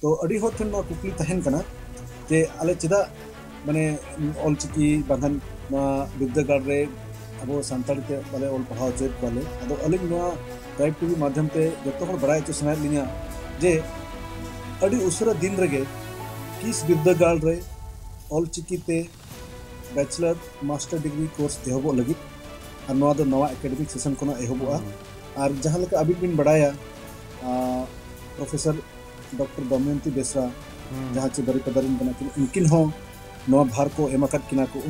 तो अड़ी होर ठन कुकली तहन कना जे आले चेदा माने ऑलचिकी बांधन विद्यागार रे अब सानताड़ी ते बाले ऑल पढ़ाव चेत बाले अदो अलिंग नोआ ड्राइव टीवी माध्यम ते जतो हर बड़ाय चो सनाय लिया जे अड़ी उसरा दिन रगे किस विद्यागार रे ऑलचिकी ते बैचलर मास्टर डिग्री कोर्स एहबो लगी और नोआ दो नवा एकेडमिक सेशन कोना एहबोआ और जहां लका अभी बिन बड़ाया प्रोफेसर डॉक्टर दमयंती बेसरा जहां चे बरी पदरिन बना कि उनकिन हो नवा भार को एमाकत किना को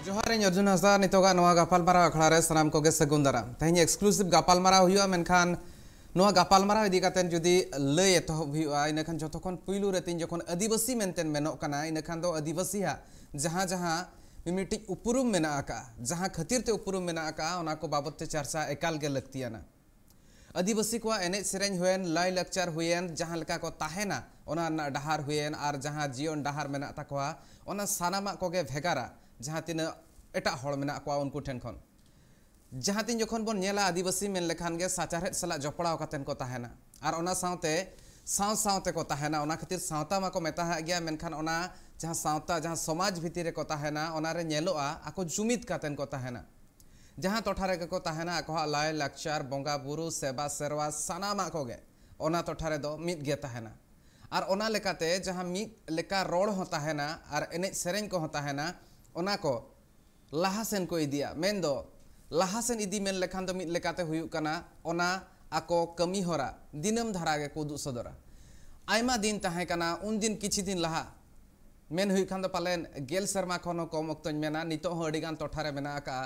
जोहार अर्जुन हासदा नितोगा नवा गापालमारा अखड़ा रे सनाम को गे सगुन दाराम तेहनी एक्सक्लूसिव गापालमारा हुआ मेनखान नवा गापालमारा इदी कातेन जुदी लय एतहब हुआ इनखान जतखन पुइलु रे तीन जखन आदिवासी मेनतेन मेनोक कना इनखान दो आदिवासी हा जहां जहां मिमिटी उपरुम मेना आका जहां खातिर ते उपरुम मेना आका ओना को बाबत ते चर्चा एकाल गे लक्तियाना आदिवासी को एने सेरेंज हुएन लाई लक्चर हुएन जहां लका को ताहेना ओना डहार हुएन और जहां जीवन डहार मेना ताकवा ओना सानामा कोगे भेगारा जहां तीन एटा हड़ मेना को उनको ठेन खन जहां तीन जखन बन नेला आदिवासी मेन लेखान गे साचारहेद सला जपड़ाव कातेन को ताहेना और ओना सावते साव सावते को ताहेना ओना खातिर सावता मा को मेता गया मेनखान ओना जहां सावता जहां समाज भितर को ताहेना ओना रे नेलोआ आको जुमित कातेन को ताहेना जहां टोठारे को ताहेना आको लाय लाक्चर बंगा बुरु सेवा सेरवा सानामा कोगे ओना टोठारे दो मिद गे ताहेना और ओना लेकाते जहां मिद लेका रोड हो ताहेना और एने सेरेंज को हो ताहेना ओना को लाहासेन को इदिया मेन दो लाहासेन इदी मेन लेखान दो मिद लेकाते हुयु कना ओना आको कमी होरा दिनम धारा गे को उदुग सदरा आयमा दिन ताहे कना उन दिन किछि दिन लहा मेन हुई खान दो पालेन गेल शर्मा खन कम अक्तों मेना नितो हो अडिगान टोठारे मेना आका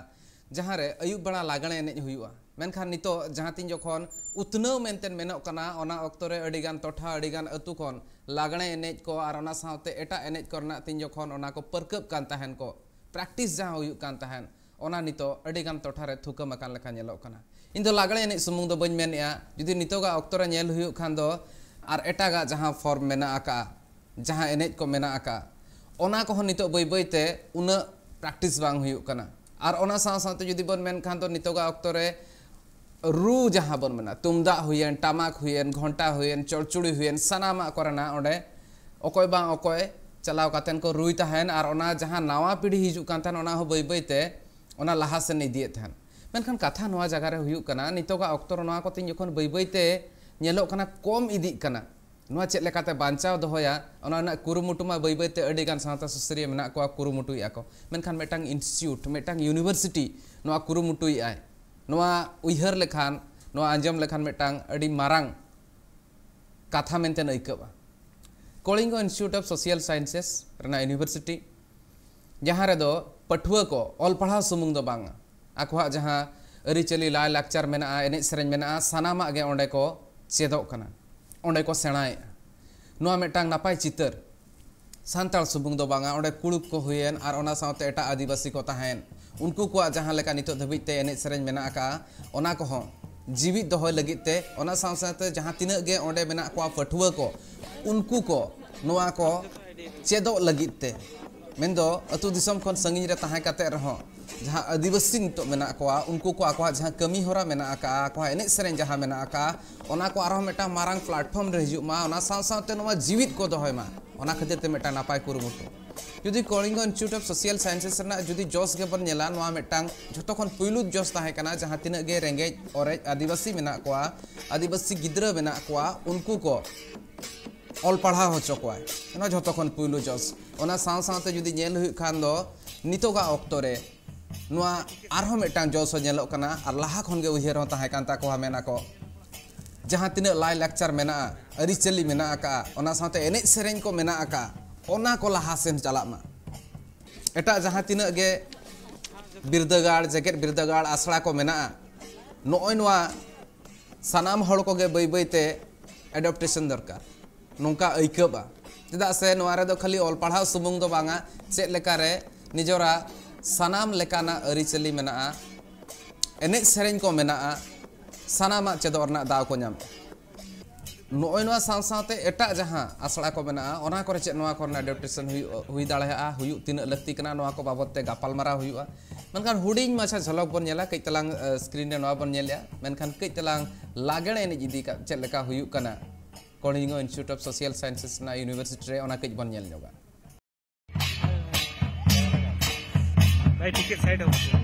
जहां रे अयुब बड़ा लागणे एनेज हुयुआ मेनखान नितो जहां तीन जखन उतनव मेनतेन मेनोक कना ओना अक्तो रे अडिगान टोठा अडिगान अतु खन लागणे एनेज को और ओना सावते एटा एनेज करना तीन जखन ओना को परकब कान ताहेन को प्रैक्टिस जहां हुयुक कान ताहेन ओना नितो अडिगान टोठारे थुकम अकान लेखा नेलोक कना इन दो लागणे एनेज सुमुंग दो बइन मेनया जुदी नितोगा अक्तो रे नेल हुयुक खान दो और एटागा जहां फॉर्म मेना आका जहां एनेज को मेना आका ओना को नितो बई बईते उना प्रैक्टिस बांग हुयुक कना और ओना साव सावते जुदी बन मेन खान दो नितोगा अक्तो रे रू जहां बन मेना तुमदा हुयेन टामाक हुयेन घंटा हुयेन चड़चुड़ी हुयेन सनामा करना ओंडे अकोय बा अकोय चलाव कातेन को रुई ताहेन और ओना जहां नवा पीढ़ी हिजुक कान ताहेन ओना हो बई बईते ओना लाहा सेन इदिये ताहेन मेनखान कथा नवा जगह रे हुयुक कना नितोगा अक्तो रे नवा को तीन जखन बई बईते नेलोक कना कम इदिक कना नवा चेक लेकाते बांचाव दोहया ओना कुरुमुटुमा बई बईते अडिगान सावता सुसरिया मेना को कुरुमुटुया को मेनखान मेटांग इंस्टीट्यूट मेटांग यूनिवर्सिटी नवा कुरुमुटुया नवा उयहर लेखान नवा आंजम लेखान मेटांग अडी मारांग कथा मेनतेन अइकबा Kalinga institute of social sciences रेना यूनिवर्सिटी जहां रे दो पठुआ को ऑल पढ़ा सुमुंग दो बांगा आखवा जहां अरिचली लाय लाक्चर मेना एने सेरेंज मेना सानामा गे ओंडे को चेदोक कना ओंडे को सेणाय नोआ मेटांग नापाय चितर सान्ताल सुबुंग दो बांगा ओंडे कुड़ुप को हुयेन और ओना सावते एटा आदिवासी को ताहेन उनको को जहां लेका नितो धबिते एने सेरेंज मेना आका ओना को हो जीवित दोहय लगिते ओना साव सावते जहां तिना गे ओंडे मेना को पठुआ को उनको को नोआ को चेदो लगिते मेनदो अतु दिसम खन संगिन रे ताहे काते रहो जहां आदिवासी नितो मेना को उनको को आको जहां कमी होरा मेना आका को एने सेरेंज जहां मेना आका ओना को आरो मेटा मारांग प्लेटफॉर्म रे हिजु मा ओना साव सावते नोआ जीवित को दोहय मा ओना खातिर ते मेटा नापाय कुरुमुटु जुदी Kalinga institute of social sciences रना जुदी जोस के बन नेला नोआ मेटांग जतो खन पुइलु जोस ताहे कना जहां तिना गे रेंगेज ओरेज आदिवासी मेना को आदिवासी गिद्रा मेना को उनको को ऑल पढ़ा होचो को ना जतो खन पुइलु जोस ओना साव सावते जुदी नेल हुई खान दो नितोगा अक्तो रे नोआ आरो मेटांग जोस नेलो कना और लाहा खन गे उहियर हो ताहे कान ताको मेना को जहां तिना लाय लेक्चर मेना अरिचली मेना आका ओना सावते एने सेरेंज को मेना आका ओना को लाहा सेन चला मा एटा जहां तिना गे बिरदागाड़ जगेट बिरदागाड़ आसड़ा को मेना नोय नोआ सनाम हड़ को गे बई बईते एडप्टेशन दरकार नोंका अइकबा चेदा से नोआ रे दो खाली ऑल पढ़ाव सुमुंग दो बांगा चेक लेका रे निजोरा सनाम लेकाना अरिचली मेना एने सेरेंज को मेना सानामा चेदो रना दाव को नाम नोय नोआ साव सावते एटा जहां आसड़ा को मेना ओना करे चेक नोआ करना एडप्टेशन हुई दाड़ेया हुई तीना लक्ति कना नोआ को बाबत ते गापाल मारा हुआ मनखान हुडिंग माछा झलक बन नेला कई तलांग स्क्रीन रे नवा बन नेल्या मनखान कई तलांग लागणे ने जिदी का चेक लेका हुयु कना Kalinga institute of social sciences ना यूनिवर्सिटी रे ओना कई बन नेल जोगा भाई टिकट साइड हो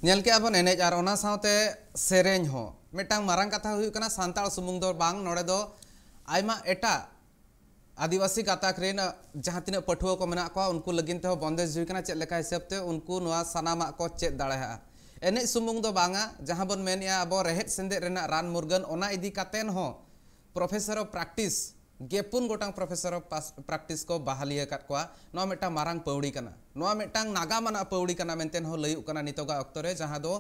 नेल के आबन एनेज आर ओना सावते सेरेंज हो मिटांग मारांग कथा हुई कना सांताल सुमुंग दो बांग नोडे दो आयमा एटा आदिवासी गाताक रेन जहां तिना पठुआ को मेना को उनको लगिन ते बंदेज हुई कना चेक लेका हिसाब ते उनको नोआ सनामा को चेक दाड़ेहा एनेज सुमुंग दो बांगा जहां बन मेनिया अबो रेहेट सेंदे रेना रान मुर्गन ओना इदी कातेन हो प्रोफेसर ऑफ प्रैक्टिस गेपुन गोटांग प्रोफेसर ऑफ प्रैक्टिस को बहालिया काट कोआ नोआ मिटांग मारांग पौड़ी कना नोआ मिटांग नागामाना पौड़ी कना मेंतेन हो लयु कना नितोगा अक्तरे जहां दो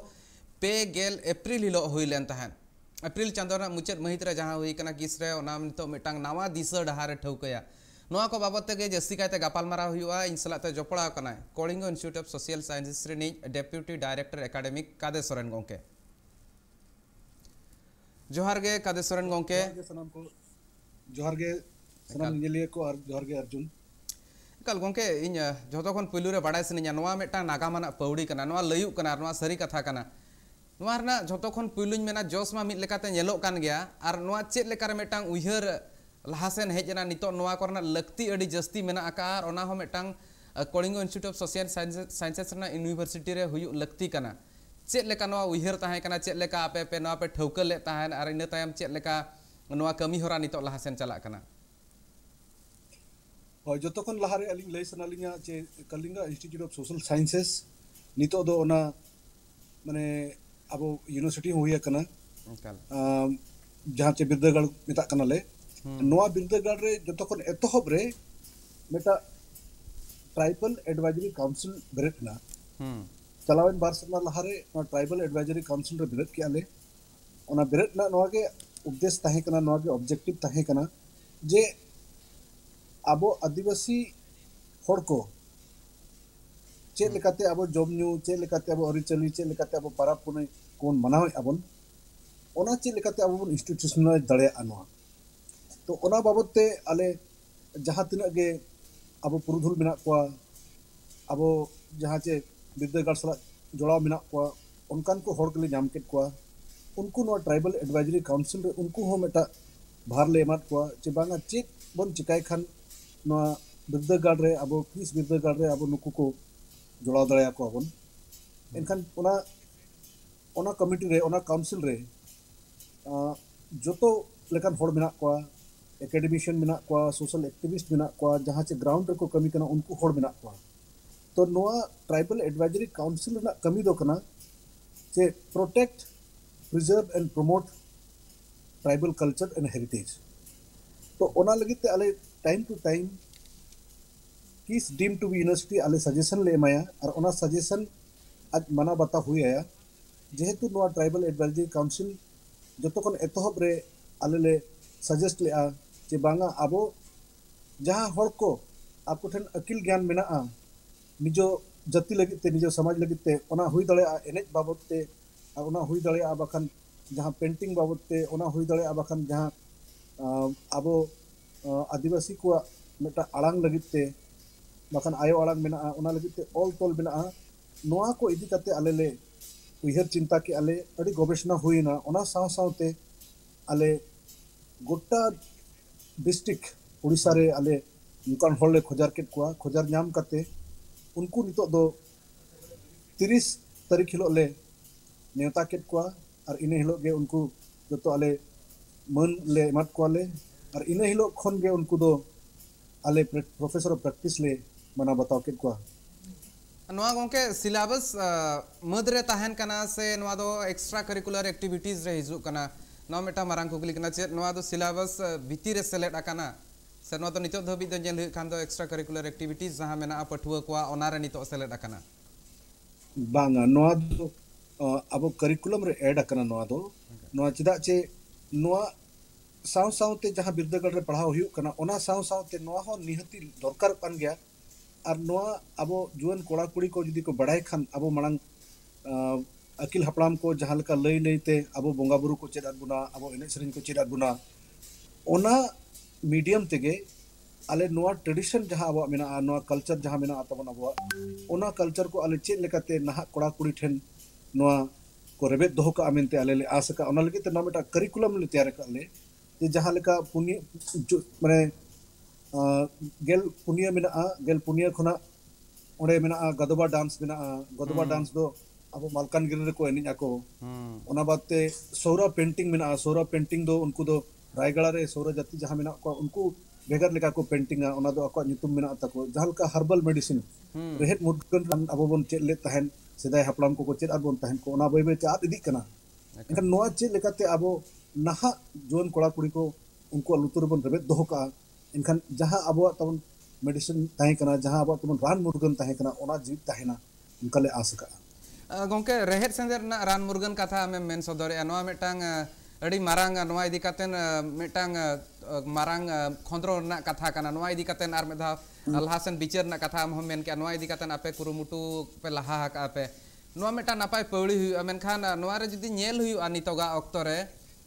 पे गेल अप्रैल हिलो हुई लेन तहन अप्रैल चांदोना मुचेद महित रे जहां हुई कना किस रे ओना नितो मिटांग नावा दिशा डहारे ठौकया नोआ को बाबत ते जस्ती कायते गापालमारा हुआ इन सलाते जपड़ा कना Kalinga institute of social sciences रे डेप्यूटी डायरेक्टर एकेडमिक कादे सोरेन गोंके जोहार गे कादे सोरेन गोंके जोहार गे सनाम इंजिनियर को और जोहार गे अर्जुन कल गोंके इन जतो खन पुलु रे बाडाय सनिया नोआ मेटा नागामाना पौड़ी कना नोआ लयु कना नोआ सरी कथा कना नोआ रना जतो खन पुलुñ मेना जोसमा मिट लेकाते नेलो कान गया और नोआ चेत लेकार मेटांग उयहर लाहासेन हेजना नितो नोआ करना लक्ति अडी जस्ती मेना आका और ओना हो मेटांग Kalinga institute of social sciences रना यूनिवर्सिटी रे हुयु लक्ति कना चेत लेका नोआ उयहर ताहे कना चेत लेका आपे पे नोआ पे ठौकल ले ताहेन और इन तायम चेत लेका नोआ कमी होरा नितो लाहासेन चला कना और जतो खन लहारे अलिंग लय सनालिंगा जे Kalinga institute of social sciences नितो दो ओना माने अब यूनिवर्सिटी हुई कना जहां चे बिरदागढ़ मेता कना ले नोआ बिरदागढ़ रे जतो खन एतोहब रे मेता ट्राइबल एडवाइजरी काउंसिल बेरेट ना चलावन बार सला लहारे नोआ ट्राइबल एडवाइजरी काउंसिल रे बेरेट के आले ओना बेरेट ना नोआ के उपदेश ताहे कना नोआ के ऑब्जेक्टिव ताहे कना जे अब आदिवासी हर को चेक लेकाते अब जमन्यू चेक लेकाते अब अरिचली चेक लेकाते अब पाराब पुने कोन मनावे अबन ओना चेक लेकाते अब इंस्टीट्यूशनल दड़े अनवा तो ओना बाबते आले जहां तिना गे अब पुरुधुल मेना को अब जहां चे बिरदागढ़ सला जोड़ाव मेना को उनकान को हर के नाम केट को उनको नो ट्राइबल एडवाइजरी काउंसिल रे उनको हो मेटा भार ले एमात को चे बांगा चेक बन चिकाय खान नो बिरदागढ़ रे अब किस बिरदागढ़ रे अब नुकु को जोड़ाव दड़े को अबन एनखान ओना कमिटी रे ओना काउंसिल रे जोतो लेकान हर मेना को एकेडमिशियन मेना को सोशल एक्टिविस्ट मेना को जहां चे ग्राउंड रे को कमी कना उनको हर मेना को तो नोआ ट्राइबल एडवाइजरी काउंसिल ना कमी दो कना चे protect preserve and promote tribal culture and heritage तो ओना लगी ते आले टाइम टू टाइम किस डीम टू बी यूनिवर्सिटी आले सजेशन ले माया और ओना सजेशन आज मना बता हुई आया जेहेतु नोआ ट्राइबल एडवाइजरी काउंसिल जतो कोन एतोहब रे आले ले सजेस्ट ले आ जे बांगा आबो जहां हर को आपको ठन अकिल ज्ञान मेना निजो जाति लगित ते निजो समाज लगित ते ओना हुई दड़े एनेज बाबत ते ओना हुई दड़े बाखान जहां पेंटिंग बाबत ते ओना हुई दड़े बाखान जहां आबो आदिवासी को मेटा आड़ांग लगित ते बाखान आयो आड़ांग मेना ओना लगित ते ऑल तोल मेना नोआ को इदी कते आले ले उयहर चिंता के आले अड़ी गवेषणा हुईना ओना साव सावते आले गोटा डिस्ट्रिक्ट उड़ीसा रे आले नुकान होल ले खोजार केट कोआ खोजार नाम करते उनको नितो दो 30 तारीख हिलो ले नेता केट कोआ और इने हिलो गे उनको जो आले मन ले मत कोले और इने हिलो खन गे उनको दो आले प्रोफेसर ऑफ प्रैक्टिस ले मना बताओ केट कोआ नवा गोंके सिलेबस मदरे ताहन कना से नवा दो एक्स्ट्रा करिकुलर एक्टिविटीज रे हिजु कना नवा मेटा मारांग कुकली कना चे नवा दो सिलेबस भिती रे सेलेक्ट आकाना से नवा तो नितो धबी दो जेल खान दो एक्स्ट्रा करिकुलर एक्टिविटीज जहां मेना पठुआ कोआ ओनारे नितो सेलेक्ट आकाना बांगा नवा दो अब करिकुलम रे ऐड आकाना नवा दो नवा चिदा चे नवा साव सावते जहां बिरदागढ़ रे पढ़ाव हुयु कना ओना साव सावते नवा हो निहती दरकार पान गया और नवा अब जुआन कोड़ा कुड़ी को जुदी को बढ़ाई खान अब मांग अकिल हपड़ाम को जहां लका लई लईते अब बोंगा बुरु को चेद बुना अब एने सेरेन को चेद बुना ओना मीडियम तेगे आले नवा ट्रेडिशन जहां अब मेना नवा कल्चर जहां मेना तबन अब ओना कल्चर को आले चेद लेकाते नहा कोड़ा कुड़ी ठेन नवा को रेबेद दोह का आमेनते आले ले आस का ओना लगिते नवा मेटा करिकुलम ले तैयार का ले जे जहां लका पुनी माने गेल पुनिया मेना गेल पुनिया खुना ओडे मेना गदबा डांस दो अब मालकानगिरी रे को एनिज आको ओना बाते सौरा पेंटिंग मेना सौरा पेंटिंग दो उनको दो रायगढ़ रे सौरा जाति जहां मेना को उनको बेगर लेका को पेंटिंग ओना दो अको नितुम मेना तको जहां का हर्बल मेडिसिन रेहेद मुदगन अब बोन चेद ले तहन सेदाय हपलाम को चेद आर बोन तहन को ओना बय बय ते आद इदी कना एनखान नोआ चेद लेकाते अब नहा जोन कोड़ा कुड़ी को उनको लुतुर बोन रेबेद दोह का इनखान जहां अब तबन मेडिसिन ताहे कना जहां अब तबन रान मुर्गन ताहे कना ओना जीव ताहेना उनका ले आस का गोंके रेहेद सेंदर ना रान मुर्गन कथा में मेन सदर नवा मेटांग अड़ी मारांग नवा इदी कातेन मेटांग मारांग खोंद्रो ना कथा कना नवा इदी कातेन आर मेधा अल्हासन बिचार ना कथा हम मेन के नवा इदी कातेन आपे कुरुमुटु पे लहा का आपे नवा मेटा नापाय पौड़ी हुई मेनखान नवा रे जुदी नेल हुई नितोगा ऑक्तो रे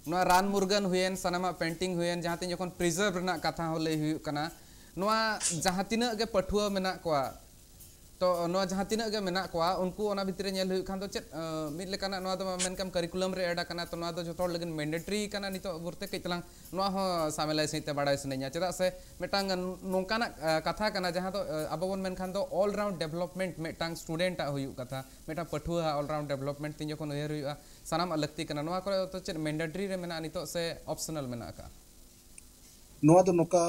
नवा रान मुर्गन हुएन सनामा पेंटिंग हुएन जहां तीन जखन प्रिजर्व ना कथा हो ले हुई कना नवा जहां तीना गे पठुआ मेना कोआ तो नवा जहां तीना गे मेना कोआ उनको ओना भितरे नेल हुई खान तो चेत मिद लेकाना नवा दो मेनकम करिकुलम रे एड कना तो नवा दो जतो लगन मैंडेटरी कना नितो बुरते कइतलांग नवा हो सामेलाय सहित बाडाय सनेया चेदा से मेटांग नोंकाना कथा कना जहां तो अब बोन मेन खान तो ऑल राउंड डेवलपमेंट मेटांग स्टूडेंट आ हुई कथा मेटा पठुआ ऑल राउंड डेवलपमेंट तीन जखन उयर हुई सनाम लगती कना नवा करे तो चेत मैंडेटरी रे मेना नितो से ऑप्शनल मेना का नवा दो नोका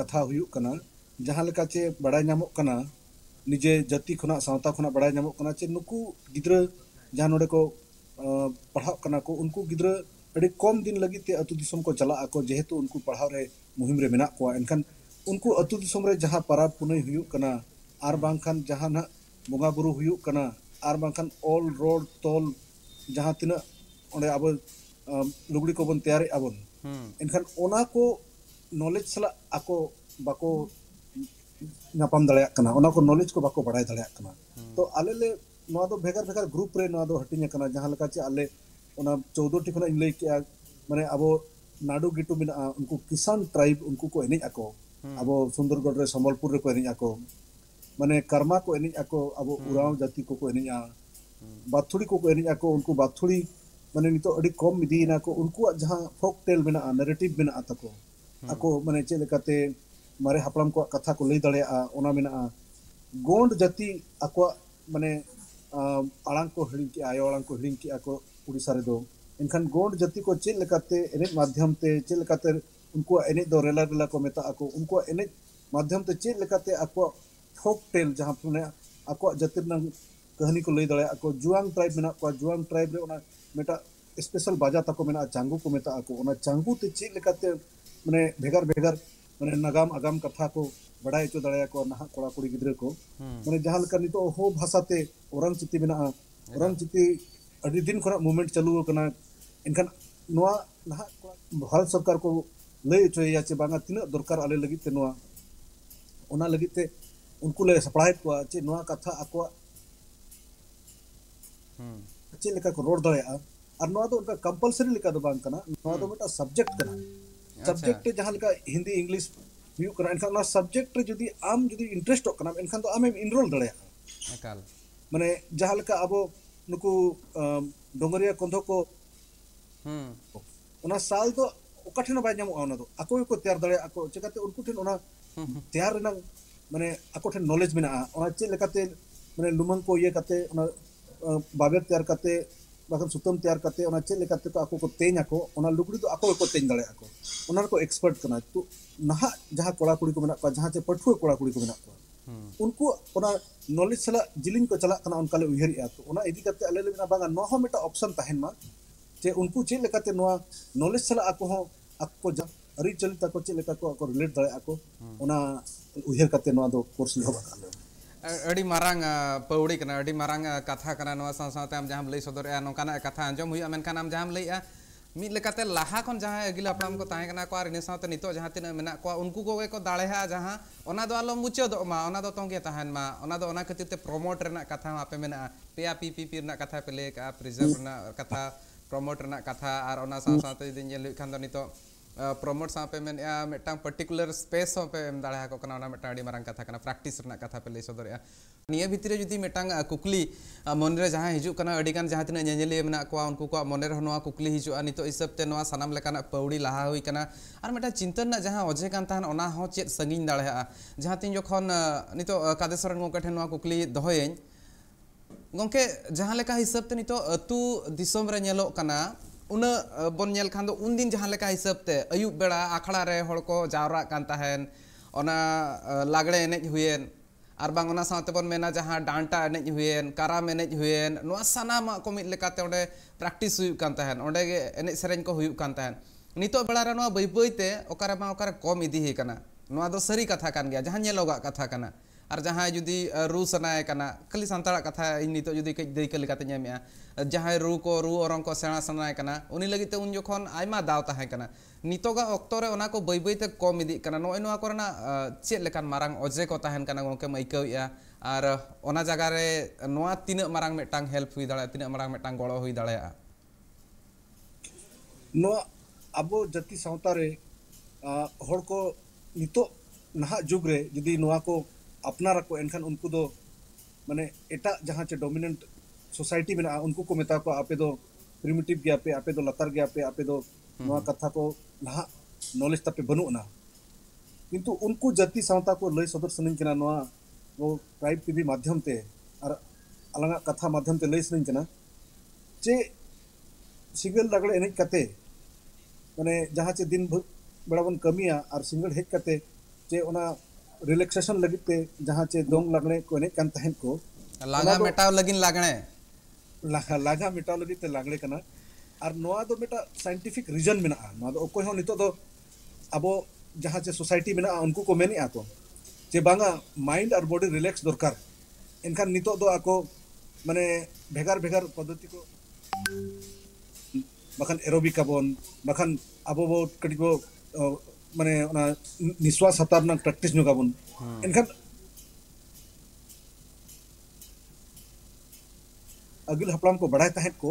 कथा हुई कना जहां लेका चे बडाय नामो कना निजे जाति खुना सावता खुना बडाय नामो कना चे नुकु गिद्र जहां नोडे को पढ़ाव कना को उनको गिद्र अड़ी कम दिन लगी ते अतु दिसम को चला आको जेहेतु उनको पढ़ाव रे मुहिम रे मेना को एनखान उनको अतु दिसम रे जहां पराब पुनई हुई कना आर बांखान जहां ना बोंगा बुरु हुई कना आर बांखान ऑल रोड तोल जहां तिना ओंडे अब लुगड़ी को बन तैयार आबन एनखान ओना को नॉलेज सला आको बाको नापाम दड़िया कना ओना को नॉलेज को बाको बढ़ाई दड़िया कना तो आले ले नवा दो भेगर भेगर ग्रुप रे नवा दो हटिंग कना जहां लका चे आले ओना 14 टी खना इनले के माने अब नाडू गिटू बिना उनको किसान ट्राइब उनको को एनिज आको अब सुंदरगढ़ रे संबलपुर रे को एनिज आको माने कर्मा को एनिज आको अब उराव जाति को एनिज बाथुड़ी को एनिज आको उनको बाथुड़ी माने नितो अडी कम मिदीना को उनको जहां फोक टेल बिना नैरेटिव बिना तको आको माने चे लेकाते मारे हपड़ाम को कथा को लई दड़िया ओना मेना गोंड जाति आको माने आड़ांग को हिड़िंग के आयो आड़ांग को हिड़िंग के आको उड़ीसा रे दो इनखान गोंड जाति को चे लेकाते एने माध्यम ते चे लेकाते उनको एने दो रेला रेला को मेता आको उनको एने माध्यम ते चे लेकाते आको फोक टेल जहां माने आको जाति ना कहानी को लई दड़िया आको जुआंग ट्राइब मेना को जुआंग ट्राइब रे ओना मेटा स्पेशल बाजा तको मेना चांगू को मेता आको ओना चांगू ते चे लेकाते माने भेगर भेगर माने नगाम आगाम कथा को बड़ाई चो दड़िया को नहा कोड़ा कुड़ी गिद्रे को माने जहां लका नितो हो भाषाते औरंग चिति बिना औरंग चिति अडी दिन खरा मूवमेंट चालू कना इनखान नोआ नहा भारत सरकार को लई चोया चे बांगा तिना दरकार आले लगी ते नोआ ᱚᱱᱟ ᱞᱟᱹᱜᱤᱫ ᱛᱮ ᱩᱱᱠᱩ ᱞᱮ ᱥᱟᱯᱲᱟᱣᱮᱫ ᱠᱚᱣᱟ ᱡᱮ ᱱᱚᱣᱟ ᱠᱟᱛᱷᱟ ᱟᱠᱚᱣᱟᱜ ᱪᱮᱫ ᱞᱮᱠᱟ ᱠᱚ ᱨᱚᱲ ᱫᱟᱲᱮᱭᱟᱜᱼᱟ ᱟᱨ ᱱᱚᱣᱟ ᱫᱚ ᱚᱱᱠᱟ ᱠᱚᱢᱯᱟᱞᱥᱟরি ᱞᱮᱠᱟ ᱫᱚ ᱵᱟᱝ ᱠᱟᱱᱟ ᱱᱚᱣᱟ ᱫᱚ ᱢᱤᱫᱴᱟᱝ ᱥᱟᱵᱡᱮक्ᱴ ᱠᱟᱱᱟ सब्जेक्ट जहाँ लेका हिंदी इंग्लिश हुई करना इनका ना सब्जेक्ट जुदी आम जुदी इंटरेस्ट करना इनखान तो आम इनरोल दड़े एकाल माने जहाँ लेका अब नुकु डोंगरिया कंधो को ओना साल तो ओकाठेन बाय नामो ओना दो आको को तैयार दड़े आको चेकाते उनको ठेन ओना तैयार रेना माने आको ठेन नॉलेज मेना ओना चे लेकाते माने लुमंग को ये काते ओना बाबेर तैयार काते बाकन सुतम तैयार करते ओना चे लेकाते को आको को तेज आको ओना लुगड़ी तो आको को तेज दड़े आको ओना को एक्सपर्ट करना तो नहा जहाँ कोड़ा कुड़ी को मेना को जहाँ चे पठुआ कोड़ा कुड़ी को मेना को उनको ओना नॉलेज सला जिलिंग को चला करना उनका ले उहरिया तो ओना इदी करते अले लेना बागा नो हो मेटा ऑप्शन तहन मा जे उनको चे लेकाते नोआ नॉलेज सला आको हो आको जा अरि चलित आको चे लेका को आको रिलेट दड़े आको ओना उहर करते नोआ दो कोर्स ले होबा अड़ी मारांग पौड़ी कना अड़ी मारांग कथा कना नवा साथ आम जहाँ लई सदर नौकाना कथा आंजम हुई मेनखान आम जहाँ लई मिद लेकाते लाहा खन जहाँ अगिल अपनाम को ताहे कना को आर इन साथ नितो जहाँ तीन मेना को उनको कोगे को दाड़ेहा जहाँ ओना दो आलो मुचाद मा ओना दो तोंगे ताहन मा ओना दो ओना खातिर ते प्रमोट रेना कथा आपे मेना पेया पीपीपी रेना कथा पे ले का प्रिजर्व रेना कथा प्रमोट रेना कथा आर ओना साथ दिन जेल खान दो नितो प्रमोट सापे मेन मेटांग पर्टिकुलर स्पेस पे एम दाड़ा को कना मेटा अड़ी मारंग कथा कना प्रैक्टिस रना कथा पे ले सदर निया भितरे जुदी मेटांग कुकली मन रे जहां हिजु कना अड़ी गान जहां तिना नेनेलिए मेना को उनको को मन रे नोआ कुकली हिजु नितो हिसाब ते नोआ सनाम लेकाना पौड़ी लाहा हुई कना आर मेटा चिंतन ना जहां अजे कान ताहन ओना हो चेत संगिन दाड़ा जहां तीन जखन नितो कादेश्वर गोंके ठेन नोआ कुकली दहोयें गोंके जहां लेका हिसाब ते नितो अतु दिसोम रे नेलो कना उन बन नेल खान दो उन दिन जहां लेका हिसाब ते अयुब बेड़ा आखड़ा रे हड़ को जावरा कान ताहेन ओना लागड़े एनेज हुएन आर बांग ओना साथे बन मेना जहां डांटा एनेज हुएन काराम एनेज हुएन नोआ सानामा को मिद लेकाते ओंडे प्रैक्टिस हुई कान ताहेन ओंडे गे एनेज सेरेन को हुई कान ताहेन नितो बेड़ा रे नोआ बई बईते ओकारे मा ओकारे कम इदी हे कना नोआ दो सरी कथा कान गया जहां नेलोगा कथा कना और जहाँ जुदी रू सनाए कना खाली सांताड़ा कथा इन नितो जुदी कई दैका लेकाते ᱧᱟᱢᱮᱜᱼᱟ जहाँ रू ओरंग को सेणा सनाए कना उनी लगी ते उन जखन आयमा दाव ताहे कना नितोगा ऑक्तो रे ओना को बई बई ते कम इदी कना नोय नोआ कोरना चेत लेकान मारांग अजे को ताहेन कना गोंके माइकाउया और ओना जगह रे नोआ तिना मारांग मेटांग हेल्प हुई दाड़ा तिना मारांग मेटांग गड़ो हुई दाड़ा नोआ अबो जति सावता रे हड़ को नितो नहा जुग रे जुदी नोआ को अपनार को एनखान उनको दो माने एटा जहाँ चे डोमिनेंट सोसाइटी में उनको को मेता को आपे दो प्रिमिटिव गया पे आपे दो लतार गया पे आपे दो नोआ कथा को नहा नॉलेज तापे बनु ना किंतु उनको जति सावता को लय सदर सनिन कना नोआ वो ट्राइब टीवी माध्यम ते और अलगा कथा माध्यम ते लय सनिन कना जे सिंगल लगड़े एनेज कते माने जहाँ चे दिन बड़ा बन कमिया और सिंगल हेज कते जे ओना रिलैक्सेशन लगी ते जहाँ चे दोंग लगने को ने कान तहन को लागा मेटाव लगिन लागणे लागा मेटाव लगी ते लागणे कना और नोआ दो मेटा साइंटिफिक रीजन मेना नोआ दो ओको हो नितो दो अबो जहाँ चे सोसाइटी मेना उनको को मेनी आको जे बांगा माइंड और बॉडी रिलैक्स दरकार इनखान नितो दो आको माने भेगार भेगार पद्धति को बखान एरोबिक बन बखान अबो बो कटी को माने ओना निश्वास हतार ना प्रैक्टिस नो गाबन इनखान अगिल हपलाम को बढ़ाई ताहेत को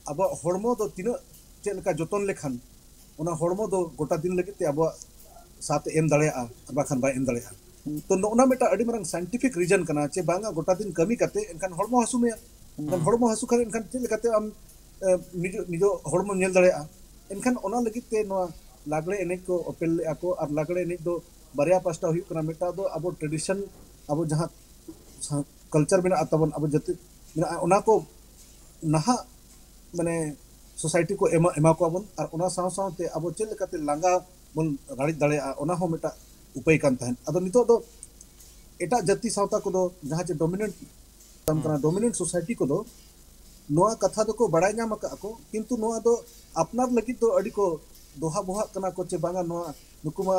अब हड़मो दो तीन चेक लेका जतन लेखान ओना हड़मो दो गोटा दिन लगे ते अब साथ एम दाड़ेया बाखान बाय एम दाड़ेया तो नोना मेटा अडी मारंग साइंटिफिक रीजन कना चे बांगा गोटा दिन कमी करते इनखान हड़मो हसु में इनखान हड़मो हसु खान इनखान चेक लेकाते आम निजो निजो हड़मो नेल दाड़ेया इनखान ओना लगी ते नोआ लागड़े एनेज को ओपेल आको और लागड़े एनेज दो बारिया पास्टा हुई कना मेटा दो अब ट्रेडिशन अब जहाँ कल्चर में तबन अब जति ओना को नहा माने सोसाइटी को एमा को बन और ओना साव सावते अब चेल लेकाते लांगा बन गाड़ी दाड़े ओना हो मेटा उपाय कान तहन अदो नितो दो एटा जति सावता को दो जहाँ चे डोमिनेंट तम कना डोमिनेंट सोसाइटी को दो नोआ कथा दो को बड़ाई नाम को किंतु नोआ दो अपनार लगी तो अड़ी को दोहा बोहा कना को चे बांगा नोआ नुकुमा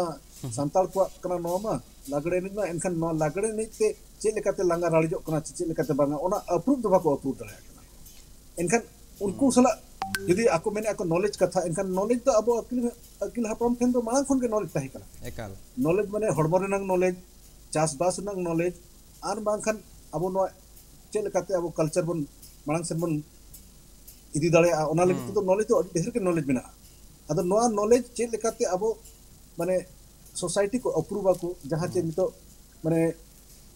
सांताल को कना नोआ मा लागड़े निमा एनखान नोआ लागड़े निते चे लेकाते लांगा राड़िजो कना चे लेकाते बांगा ओना अप्रूव दो बाको अप्रूव दाड़ा कना एनखान उनको सला Jadi aku mena aku knowledge kata enkan knowledge to abo akil hapram ken to malang khon ke knowledge tahi kana ekal knowledge mane hormor renang knowledge chas bas renang knowledge ar bangkhan abo no cel lekate abo culture bon malang sen bon idi dale ona lagi to knowledge to adi ke knowledge mena ado noa knowledge cel lekate abo mane society ko approve aku jaha che nito mane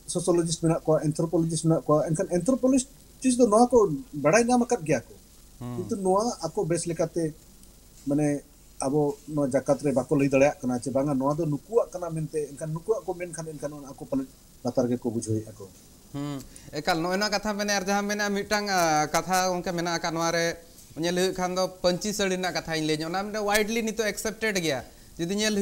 sociologist mena ko anthropologist mena ko enkan anthropologist chis do noa ko badai nyam akat gya ko itu noa aku bes lekate mane abo no jakat re bako lay dale kana che banga noa do nukuak kana mente enkan nukuak ko men kan enkan aku paling latar ge ko bujhoi aku ekal noena katha mene ar jaha mena mitang katha onke mena ka noare nyel khan do panchi sari na katha in leño na widely nito accepted gya judi nyel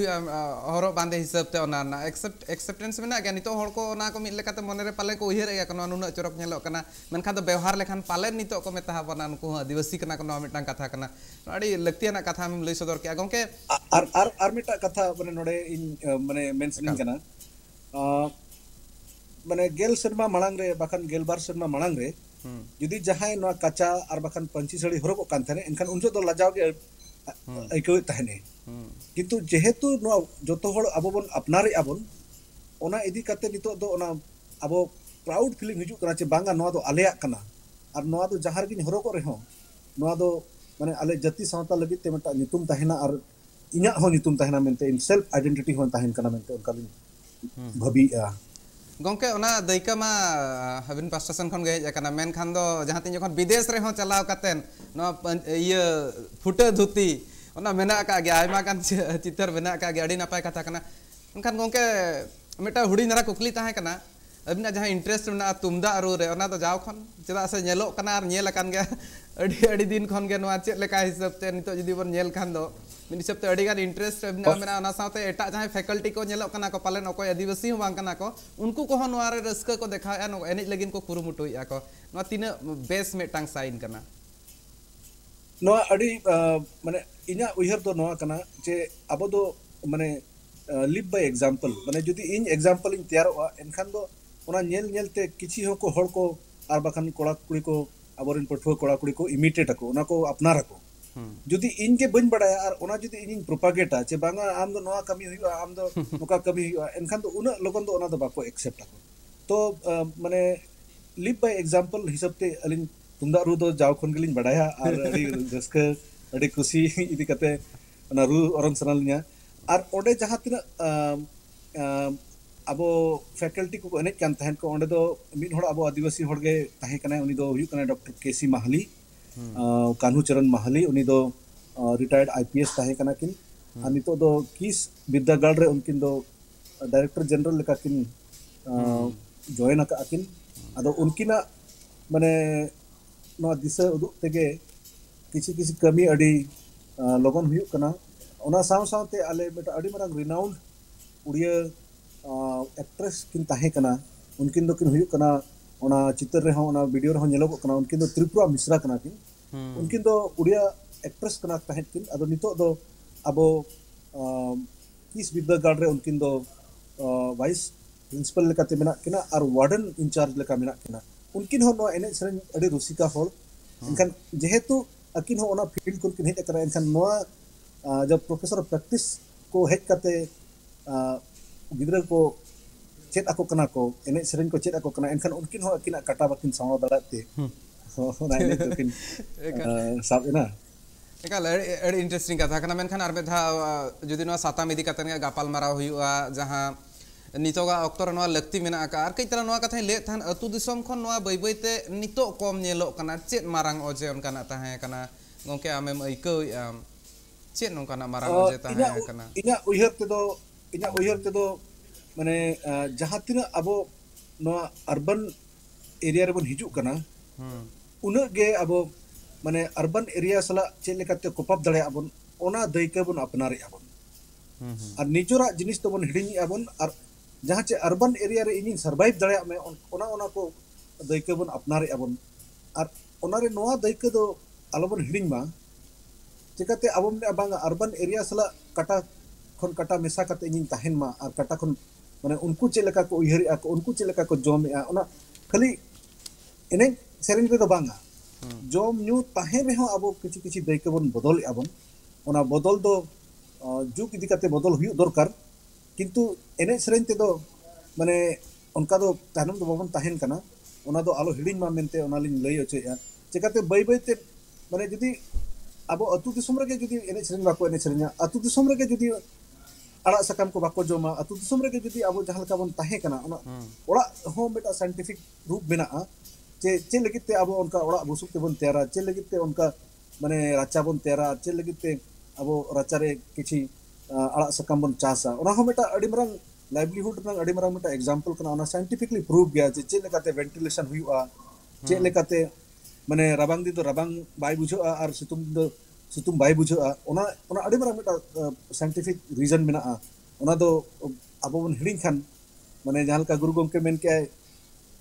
horo bande hisab te ona na acceptance mena gya nito hor ko ona ko mit lekate mone re pale ko uhir ya kono nuna chorok nyelok kana menkhan do ବ୍ୟବହାର lekhan palen nito ko meta habana unku adivasi kana kono mitang katha kana adi laktiana katha am lay sodor kya gongke ar mita katha mane node in mane mentioning kana mane gel serma malang re bakan gel bar serma malang re judi jahai no kaca ar bakan panci sari horok kan thane enkan unjo do lajaw ge aikau tahne किंतु जेहेतु no जोतो हड़ अब बन अपनारे आबन ओना इदी कते नितो दो ओना अब प्राउड फीलिंग हिजु कना चे बांगा नोआ दो आलेया कना और नोआ दो जहार गिन हरो को रेहो नोआ दो माने आले जति सावता लगी ते मटा नितुम ताहेना और इन्या हो नितुम ताहेना मेनते इन सेल्फ आइडेंटिटी हो ताहेन कना मेनते उनका लिन भबी गंके ओना दैका मा हबिन पास्टेशन खन गे एकना मेन खान दो जहां तिन जखन विदेश रे हो चलाव कतेन नो इया फुटे धुती ओना मेना का गे आयमा कान चितर मेना का गे अडी नापाय कथा कना उनखान गंके मेटा हुडी नरा कुकली ताहे कना अबिना जहां इंटरेस्ट मेना तुमदा रू रे ओना तो जाव खन चेदा से नेलो कना और नेल कान गे अडी दिन खन गे नोआ चेत लेका हिसाब ते नितो जदी बन नेल खान दो मिन हिसाब ते अडी गान इंटरेस्ट अबिना मेना ओना साथे एटा जहां फैकल्टी को नेलो कना को पालन ओको आदिवासी हो बांग कना को उनको को नोआ रे रस्का को देखाया नो एनिज लगिन को कुरुमुटुया को नोआ तीना बेस मेटांग साइन कना नोआ अडी माने इना उहर दो नोआ कना जे अबो दो माने लिव बाय एग्जांपल माने जदी इन एग्जांपल इन तैयारोआ एनखान दो ओना नेल नेलते किछि हो को हड़ को आर बाखान कोड़ा कुड़ी को अबोरिन पठुआ कोड़ा कुड़ी को इमिटेट को ओना को अपनार को जदी इन के बन बडाया और ओना जदी इन प्रोपागेटा चे बांगा आम दो नोआ कमी हुआ आम दो नोका कमी हुआ एनखान दो उना लोगन दो ओना दो बाको एक्सेप्ट को तो माने लिव बाय एग्जांपल हिसाबते अलिन तुमदा रू दो जाव खन गेलिन बडाया और अडी रस्का अडी खुशी इदी कते ओना रू औरंग सनालिया और ओडे जहां तिना अब फैकल्टी को एने कान तहन को ओंडे दो मिड होड़ अब आदिवासी होड़ गे ताहे कना उनी दो हुयु कना डॉक्टर केसी माहली कान्हू चरण माहली उनी दो रिटायर्ड आईपीएस ताहे कना किन आ नितो दो किस विद्यागढ़ रे उनकिन दो डायरेक्टर जनरल लेका किन जॉइन का किन आदो उनकिना माने नो दिशा उदुक तेगे किसी किसी कमी अडी लगन हुयु कना ओना साव सावते आले बेटा अडी मारंग रिनाउंड उड़िया एक्ट्रेस किन ताहे कना उनकिन दो किन हुयु कना ओना चित्र रे हो ओना वीडियो रे हो नेलो कना उनकिन दो त्रिपुरा मिश्रा कना किन उनकिन दो उड़िया एक्ट्रेस कना ताहे किन आदो नितो दो अबो किस विद्यागढ़ रे उनकिन दो वाइस प्रिंसिपल लेकाते मेना किना और वार्डन इंचार्ज लेका मेना किना उनकिन हो नो एने सरेन अडी रुसिका होल इनखान जेहेतु अकिन हो ओना फील्ड को किन हेत करा इनखान नोआ जब प्रोफेसर ऑफ प्रैक्टिस को हेड करते गिद्रा को चेत ako kana ko ene sering ko chet ako kana enkan unkin ho akina kata bakin sawa dalate so na ene tokin sab ena ekal adi interesting katha kana menkhan ar bedha jodi no satam idi katen gapal marau huyua jaha nitoga oktor no lakti mena aka ar kai tara no katha le than atu disom khon no bai bai te nito kom nyelo kana chet marang oje onkana tahe kana gongke amem aikau chet nonkana marang oje tahe kana inya uyhar te do माने जहां तिना अबो know urban area रे बन हिजु कना उना गे अबो माने urban area सला चे लेकाते cope up दड़े अबन ओना दैके बन अपनारे अबन और निजोरा जिनिस तो बन हिडिनी अबन और जहां चे अर्बन एरिया रे इनिन सर्वाइव दड़े में ओना ओना को दैके बन अपनारे अबन और ओना रे नोआ दैके दो अलबन हिडिन मा चिकाते अबम ने बांगा अर्बन एरिया सला कटा खन कटा मेसा कते इनिन ताहेन मा और कटा खन माने उनको चेलेका को उयहरी आको उनको चेलेका को जोम आ ओना खाली एने सेरिंग रे दो बांगा जम न्यू ताहे रेहो अब किछि किछि दायित्व बन बदल आबन ओना बदल दो जुग इदी काते बदल हुयु दरकार किंतु एने सेरेन ते दो माने उनका दो तानम दो बाबन ताहेन कना ओना दो आलो हिडिन मा मेनते ओना लिन लई अचेया चिकाते बाय बाय ते माने जदी अब अतु दिसम रे जदी एने सेरेन बाको एने सेरेन अतु दिसम रे जदी आड़ा सकम को बाको जोमा अतु दिसम रे जदी अब जहां का बन ताहे कना ओना ओड़ा हो बेटा साइंटिफिक रूप मेना चे चे लगित ते अब उनका ओड़ा बुसुक ते बन तैयारा चे लगित ते उनका माने राचा बन तैयारा चे लगित ते अब राचा रे किछि आड़ा सकम बन चासा ओना हो बेटा अडी मरंग लाइवलीहुड रंग अडी मरंग बेटा एग्जांपल कना ओना साइंटिफिकली प्रूव गया चे लेकाते वेंटिलेशन हुआ चे लेकाते माने राबांग दी तो राबांग बाय बुझो आर सितुम बाय बुझो ओना ओना अडी मरंग बेटा साइंटिफिक रीजन मेना ओना दो अब बन हिडिन खान माने जहां का गुरु गंके मेन के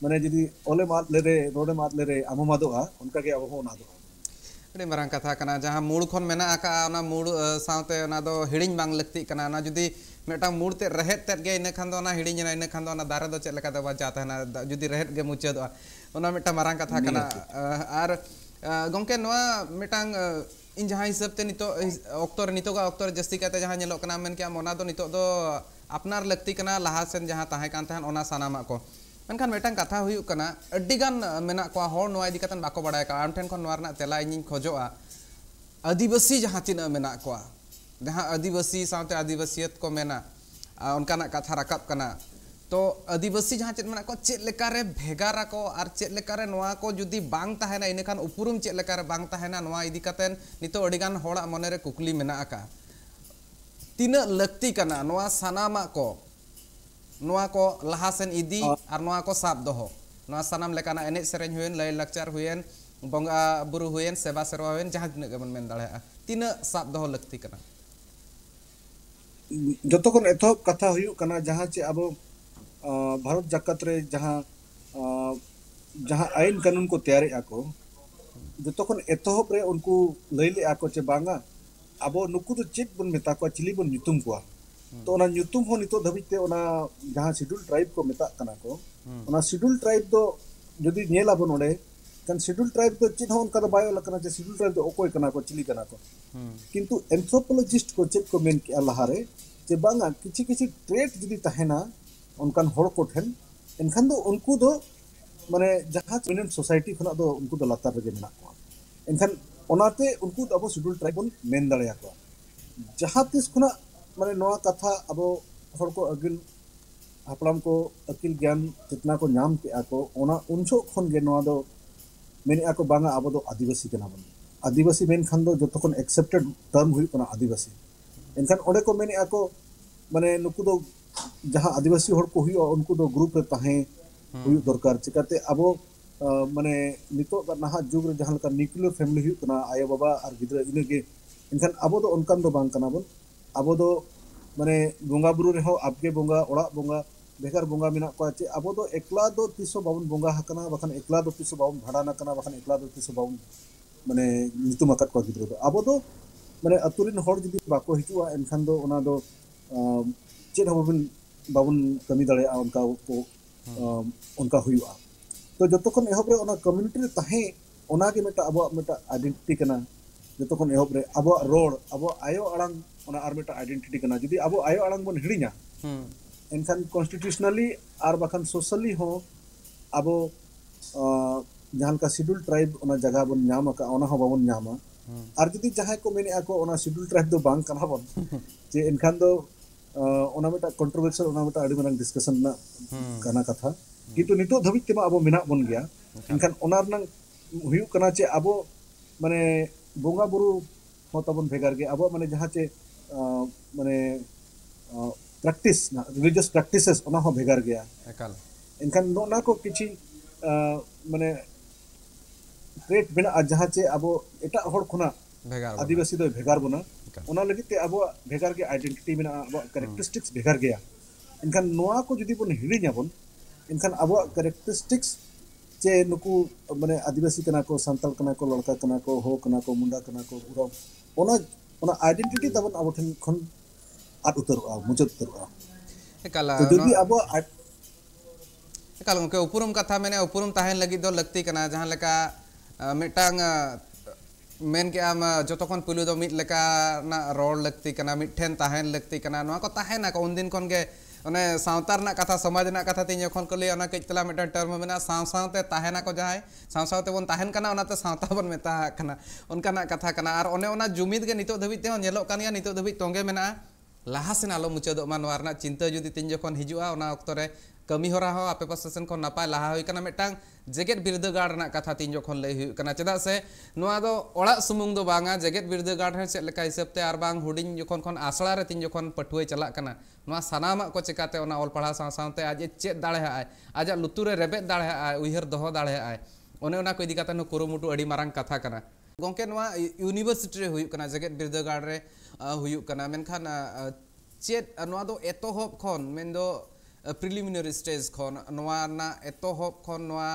माने जदी ओले मात लेरे रोडे मात लेरे आमो मादोआ उनका के अब हो ना दो अड़ी मारंग कथा कना जहां मूड खन मेना आका ओना मूड सावते ओना दो हिडिन बांग लगती कना ना जदी मेटा मूड ते रहेत ते गे इने खान दो ना हिडिन ना इने खान दो ना दारे दो चेक लेका दो बाजा ना जदी रहेत गे मुचे दो ओना मेटा मारंग कथा कना आर गंके नोआ मेटांग इन जहां हिसाब ते नितो ऑक्टर नितो का ऑक्टर जस्ती कहते जहां नेलो कना मेन के ओना दो नितो दो अपनार लगती कना लहा सेन जहां ताहे कान ताहन ओना सानामा को मेनखान मेटांग कथा हुयु कना अड्डीगान मेना को होर नोआ इदी कतन बाको बडाय का आम ठेन खन नोआ रना तेला इनिन खोजोआ आदिवासी जहां तिना मेना को जहां आदिवासी सावते आदिवासियत को मेना उनकाना कथा राकब कना तो आदिवासी जहां चेत मेना को चेत लेकारे भेगारा को आर चेत लेकारे नोआ को जुदी बांग ताहेना इनेखान उपुरुम चेत लेकारे बांग ताहेना नोआ इदी कतन नितो अड्डीगान होड़ा मनेरे कुकली मेना आका तिना लगती कना नोआ सानामा को नोआ को लहासेन इदी और नोआ को साब दोहो नोआ सानाम लेकाना एने सेरेन हुयन लय लक्चर हुयन बंगा बुरु हुयन सेवा सेरवा हुयन जहां तिना गेबन मेन दाड़े तिना साब दोहो लगती कना जतो कोन एथो कथा हुयु कना जहां चे अब भारत जाकत रे जहां जहां आईन कानून को तैयार आको जतो कोन एथो रे उनको लैले आको चे बांगा अब नुकु तो चेक बन मेता को चिली बन नुतुम को तो ओना नुतुम हो नितो धबिते ओना जहां शेड्यूल ट्राइब को मेता कना को ओना शेड्यूल ट्राइब दो जदी नेला बन ओडे कन शेड्यूल ट्राइब तो चिन्ह उनका तो बायो लकना जे शेड्यूल ट्राइब तो ओकोय कना को चिली कना को किंतु एंथ्रोपोलॉजिस्ट को चेक को मेन के लहारे जे बांगा किछि किछि ट्रेट जदी तहेना उनकान होड़ को ठेन एनखान दो उनको दो माने जहां मिनेंट सोसाइटी खना दो उनको दो लातार रे मेना को एनखान ओनाते उनको अब शेड्यूल ट्राइब बन मेन दाड़या को जहां तिस खना माने नोआ कथा अब होड़ को अगिल हापड़ाम को अकिल ज्ञान जितना को नाम के आको ओना उनसो खन गे नोआ दो मेने आको बांगा अब दो आदिवासी कना बन आदिवासी मेन खान दो जतो खन एक्सेप्टेड टर्म हुई कना आदिवासी एनखान ओडे को मेने आको माने नुकु दो जहां आदिवासी होड़ को हुई उनको दो ग्रुप रे ताहे हुई दरकार चिकाते अब माने नितो नहा जुग रे जहां का न्यूक्लियर फैमिली हुई कना आयो बाबा और गिदरा इनेगे एनखान अब दो उनकान दो बांग कना बन अब दो माने बोंगा बुरु रे हो आपके बोंगा ओड़ा बोंगा बेकार बोंगा मेना को चे अब दो एकला दो तिसो बाबन बोंगा हकना बखन एकला दो तिसो बाबन भाडाना कना बखन एकला दो तिसो बाबन माने नितुम अकत को गिदरा दो अब दो माने अतुरिन होड़ जदी बाको हिजुआ एनखान दो ओना दो चेद हबन बाबन कमी दाड़े उनका को उनका हुआ तो जतो खन एहब रे ओना कम्युनिटी रे ताहे ओना के मेटा अब मेटा आइडेंटिटी कना जतो खन एहब रे अब रोड अब आयो अड़ांग ओना आर मेटा आइडेंटिटी कना जदी अब आयो अड़ांग बन हिडिया एनखान कॉन्स्टिट्यूशनली आर बखन सोशली हो अब जहां का शेड्यूल ट्राइब ओना जगह बन नाम का ओना हो बाबन नामा आर जदी जहां को मेने आको ओना शेड्यूल ट्राइब दो बांग कना बन जे एनखान दो ओना मेटा कंट्रोवर्शियल ओना मेटा अडी मारंग डिस्कशन ना कना कथा किंतु नितो धबित तेमा अब मेना बन गया एनखान ओना रनंग हुयु कना चे अब माने बोंगा बुरु हो तबन भेगार गे अब माने जहां चे माने प्रैक्टिस ना रिलीजियस प्रैक्टिसेस ओना हो भेगार गया एकाल एनखान नोना को किछि माने ट्रेट बिना जहां चे अब एटा होड़ खुना भेगार आदिवासी दो भेगार बना ओना लगी ते अब भेगार के आइडेंटिटी बिना अब कैरेक्टरिस्टिक्स भेगार गया एनखान नोआ को जदी बन हिडिया बन एनखान अब कैरेक्टरिस्टिक्स चे नुकु माने आदिवासी कना को संताल कना को लड़का कना को हो कना को मुंडा कना को उरा ओना आइडेंटिटी तबन अब ठन खन आद उतरवा मुजत उतरवा एकाला तो जदी अब एकाल उनके उपरुम कथा मेने उपरुम ताहेन लगी दो लगती कना जहां लेका मिटांग मेन के आम जोतोखन पुलु दो मिट लेका ना रोड लगती कना मिठेन ताहेन लगती कना नोआ को ताहेना को उनदिन कोन के ओने सावतार ना कथा समाज ना कथा तीन जखन को ले ओना कइतला मिटन टर्म मेना साव सावते ताहेना को जहाय साव सावते बोन ताहेन कना ओनाते सावता बोन मेता कना उनका ना कथा कना और ओने ओना जुमिद के नितो धबित ते नेलो कान या नितो धबित तोंगे मेना लाहासेन आलो मुचादो मा नोआ रना चिंता जुदी तीन जखन हिजुआ ओना ऑक्तो रे कमी होरा हो आपे पास सेशन को नापाय लाहा हुई कना मिटांग जेगेट बिरदागार ना कथा तीन जखन लय हुई कना चेदा से नोआ दो ओड़ा सुमुंग दो बांगा जेगेट बिरदागार हे चेद लेका हिसाबते आर बांग हुडिंग जखन खन आसला रे तीन जखन पठुए चला कना नोआ सनामा को चिकाते ओना ऑल पढ़ा सावते आज चेद दाड़े आय आज लुतुरे रेबेद दाड़े आय उइहर दोहो दाड़े आय ओने ओना को इदी काते नो कुरुमुटु अडी मारांग कथा कना गोंके नोआ यूनिवर्सिटी रे हुई कना जेगेट बिरदागार रे हुई कना मेनखान चेद नोआ दो एतोहब खन मेनदो प्रिलिमिनरी स्टेज खन नोआ ना एतोहब खन नोआ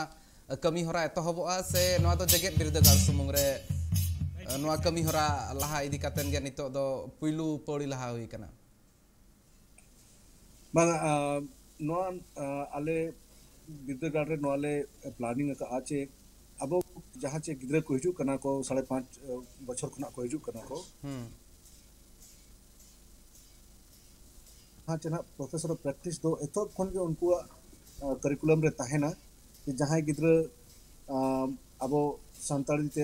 कमी होरा एतोहबोआ से नोआ दो जेगेट बिरदागार सुमुंग रे नोआ कमी होरा लाहा इदी कातेन गे नितो दो पुइलु पौड़ी लाहा हुई कना bang noa ale बिरदागार रे नोआ ले प्लानिंग का आचे अब जहाँ चे गिद्रा को हिजू कना को 5.5 बछर खना को हिजू कना को हाँ चना प्रोफेसर ऑफ प्रैक्टिस दो एतो खन के उनको करिकुलम रे ताहेना कि जहाँ गिद्रा अब सांताड़ी ते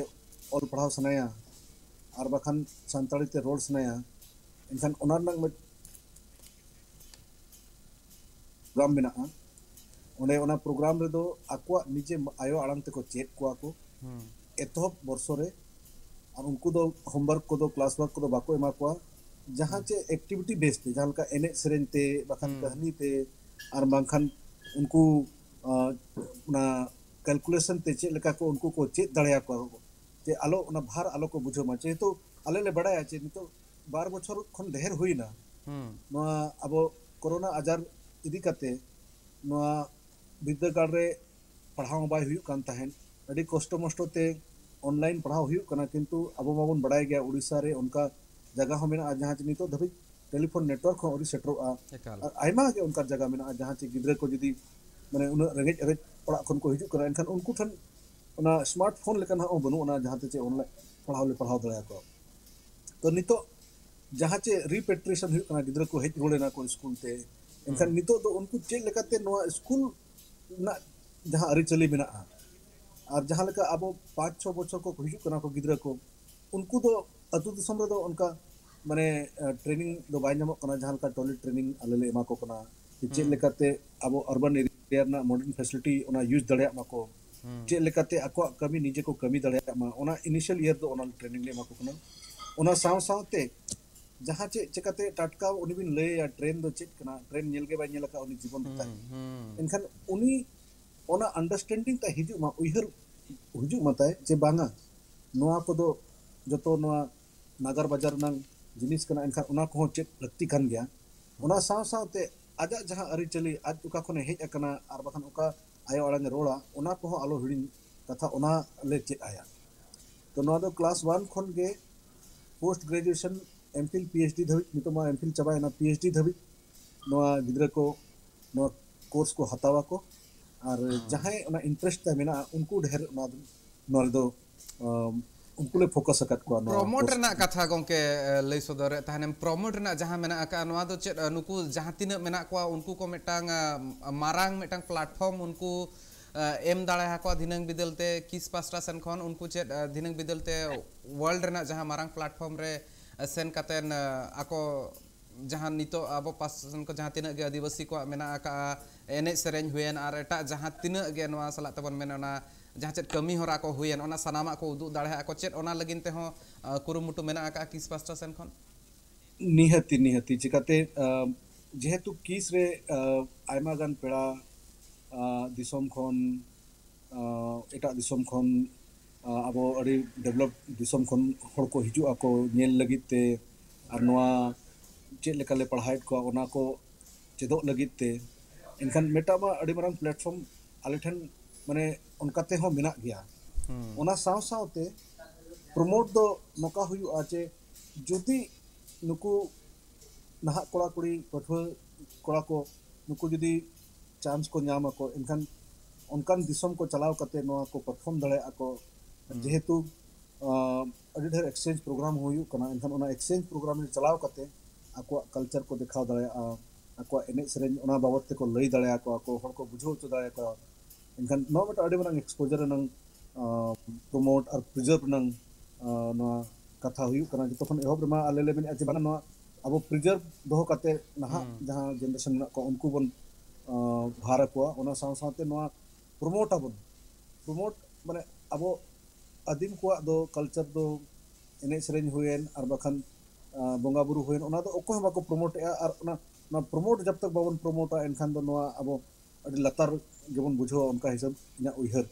और पढ़ाव सनाया और बखान सांताड़ी ते रोड सनाया इनखान ओनार नंग में प्रोग्राम में ना उन्हें उना प्रोग्राम रे दो आकुआ निजे आयो आड़ांग ते को चेक कुआ को एतोहब वर्षो रे और उनको दो होमवर्क को दो क्लास वर्क को दो बाको एमा कुआ जहाँ चे एक्टिविटी बेस्ड थे जहाँ का एने सेरेन ते बखान कहानी ते और बखान उनको उना कैलकुलेशन ते चे लेका को उनको को चेक दड़िया को जे आलो उना भार आलो को बुझो मा चे तो आले ले बड़ा चे नितो 12 बछर खन ढेर हुई ना नोआ अब कोरोना आजार इदी कते नोआ बिरदागार रे पढ़ाव बाय हुई कान ताहेन अडी कष्ट मष्ट ते ऑनलाइन पढ़ाव हुई कना किंतु अब माबन बड़ाय गया उड़ीसा रे उनका जगह हो मेना जहां चे नितो धबी टेलीफोन नेटवर्क हो ओरी सेटरो आ आयमा के उनका जगह मेना जहां चे गिद्रा को जदी माने उन रेंगेज रेंगेज पढ़ा खन को हिजु करा एनखान उनको ठन उना स्मार्टफोन लेकन हो बनु उना जहां चे ऑनलाइन पढ़ाव दया को तो नितो जहां चे रिपेट्रिएशन हुई कना गिद्रा को हेज रोलेना को स्कूल ते एनखान नितो तो उनको चेक लेकाते नोआ स्कूल ना जहां अरी चली मेना और जहां लेका अब 5-6 बछर को हिजु कना को गिद्रा को उनको तो अतु दिसम रे दो उनका माने ट्रेनिंग दो बाय नामो कना जहां का टॉयलेट ट्रेनिंग आले एमा को कना चेक लेकाते अब अर्बन एरिया ना मॉडर्न फैसिलिटी ओना यूज दड़िया माको चेक लेकाते आको कमी निजे को कमी दड़िया मा ओना इनिशियल ईयर दो ओना ट्रेनिंग ले माको कना ओना साव सावते जहाँ चे चेकाते टाटका उनी बिन ले या ट्रेन दो चेक कना ट्रेन नेल के बाय नेल का उनी जीवन बिता इनखान उनी ओना अंडरस्टैंडिंग ता हिजु मा उइहर हुजु मताय जे बांगा नोआ को दो जतो नोआ नागर बाजार नंग जिनिस कना इनखान ओना को चेक लगती कान गया ओना साव सावते आजा जहाँ अरी चली आज उका खने हेज अकना आर बखान उका आयो आड़ांग रोड़ा ओना को आलो हिडिन कथा ओना ले चेक आया तो नोआ दो क्लास 1 खन के पोस्ट ग्रेजुएशन एमफिल पीएचडी धबी नितो मा एमफिल चाबा ना पीएचडी धबी नोआ गिद्रा को नोआ कोर्स को हतावा को और जहां ओना इंटरेस्ट ता मेना उनको ढेर नोआ दो उनको ले फोकस करत को प्रमोट ना कथा गोंके लई सदर ताहने प्रमोट ना जहां मेना का नोआ दो चेत नुकु जहां तिना मेना को उनको को मेटांग मारांग मेटांग प्लेटफॉर्म उनको एम दाड़ा को दिनंग बिदलते किस पास्टा सेन खन उनको चेत दिनंग बिदलते वर्ल्ड रे ना जहां मारांग प्लेटफॉर्म रे सेन कातेन आको जहां नितो अब पासन को जहां तिना गे आदिवासी को मेना का एने सेरेन हुएन आर एटा जहां तिना गे नोआ सला तबन मेना जहां चेत कमी होरा को हुएन ओना सनामा को उदु दाड़े को चेत ओना लगिन ते हो कुरुमुटु मेना का किस पास्टा सेन खन निहति चिकाते जेहेतु किस रे आयमा गान पेड़ा दिसोम खन एटा दिसोम खन अब अड़ी डेवलप दिसोम खन हर को हिजु आको नेल लगित ते और नोआ चेक लेकाले पढ़ाई को ओना को चेदो लगित ते इनखान मेटामा अड़ी मारंग प्लेटफॉर्म आले ठन माने उनकाते हो मेना गया ओना साव सावते प्रमोट दो नोका हुयु आचे जुदी नुकु नहा कोड़ा कुड़ी पठुआ कोड़ा को नुकु जुदी चांस को न्याम को इनखान उनकान दिसोम को चलाव कते नोआ को परफॉर्म दड़े आको जेहेतु अड़ी ढेर एक्सचेंज प्रोग्राम हुई कना एनखान ओना एक्सचेंज प्रोग्राम चलाव कते आको कल्चर को दिखाव दाड़े आको एने सेरेन ओना बाबत ते को लई दाड़े आको हर को बुझो तो दाड़े को एनखान नो मट अड़ी बरंग एक्सपोजर नंग प्रमोट और प्रिजर्व नंग नो कथा हुई कना जतखन एहब रमा आले ले मेन जे बाना अब प्रिजर्व दोहो कते नहा जहां जनरेशन को उनको बन भार को ओना साव सावते नो प्रमोट आबन प्रमोट माने अब आदिम को दो कल्चर दो एने सेरेन हुएन और बखान बोंगा बुरु हुएन ओना दो ओको बाको प्रमोट और ना प्रमोट जब तक बाबन प्रमोटा एनखान दो नोआ अब अडी लतार गेबन बुझो उनका हिसाब इना उइहर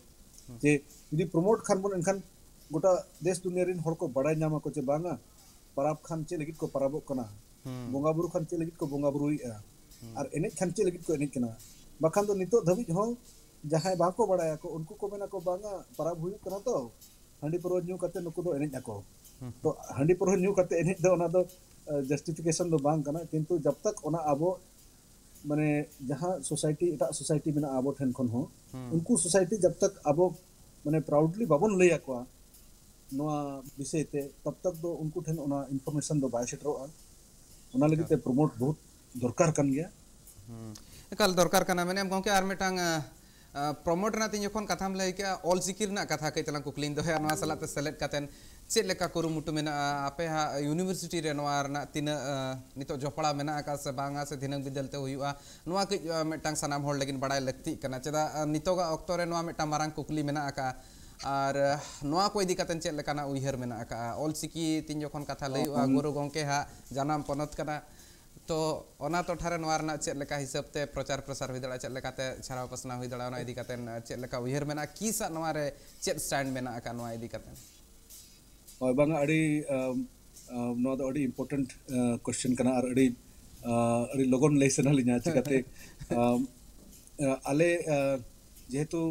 जे यदि प्रमोट खान बन एनखान गोटा देश दुनिया रिन हर को बड़ाय नामा को जे बांगा पराब खान चे लगित को पराबो कना बोंगा बुरु खान चे लगित को बोंगा बुरुइया और एने खान चे लगित को एने कना बखान दो नितो धबी हो जहां बाको बड़ाया को उनको को मेना को बांगा पराब हुई कना तो हांडी पर न्यू करते नुको दो एने को तो हांडी पर न्यू करते एने दो ओना दो जस्टिफिकेशन दो बांग कना किंतु जब तक ओना आबो माने जहां सोसाइटी एटा सोसाइटी मेना आबो ठेन खन हो उनको सोसाइटी जब तक आबो माने प्राउडली बाबन लैया को नोआ विषय ते तब तक दो उनको ठेन ओना इन्फॉर्मेशन दो बाय सेटरोआ ओना लगी ते प्रमोट बहुत दरकार कन गया एकाल दरकार कना माने गंके आर मेटांग प्रमोट ना तीन जखन कथाम लई के ऑल सिकिर ना कथा कई तलां कुकलिन दो नोआ सलाते सेलेक्ट कातेन चेक लेका कुरुमुटु मेना आपे हा यूनिवर्सिटी रे नोआ रना तीन नितो जपड़ा मेना का से बांगा से दिनंग बिदलते हुआ नोआ के मेटांग सनाम होड़ लगिन बड़ाय लगती कना चेदा नितोगा ऑक्टो रे नोआ मेटा मारांग कुकली मेना का और नोआ को इदी कातेन चेक लेकाना उइहर मेना का ऑल सिकी तीन जखन कथा लई गुरु गंके हा जानाम पनत कना तो ओना टोठारे नोआ रना चेक लेका हिसाब ते प्रचार प्रसार हुई दड़ा चेक लेकाते छाराव पसना हुई दड़ा ओना इदी कातेन चेक लेका उइहर मेना कीसा नोआ रे चेक स्टैंड मेना का नोआ इदी कातेन और बांगा अड़ी नोआ दो अड़ी इम्पोर्टेंट क्वेश्चन कना और अड़ी लोगन ले सना लिना चिकाते आले जेहेतु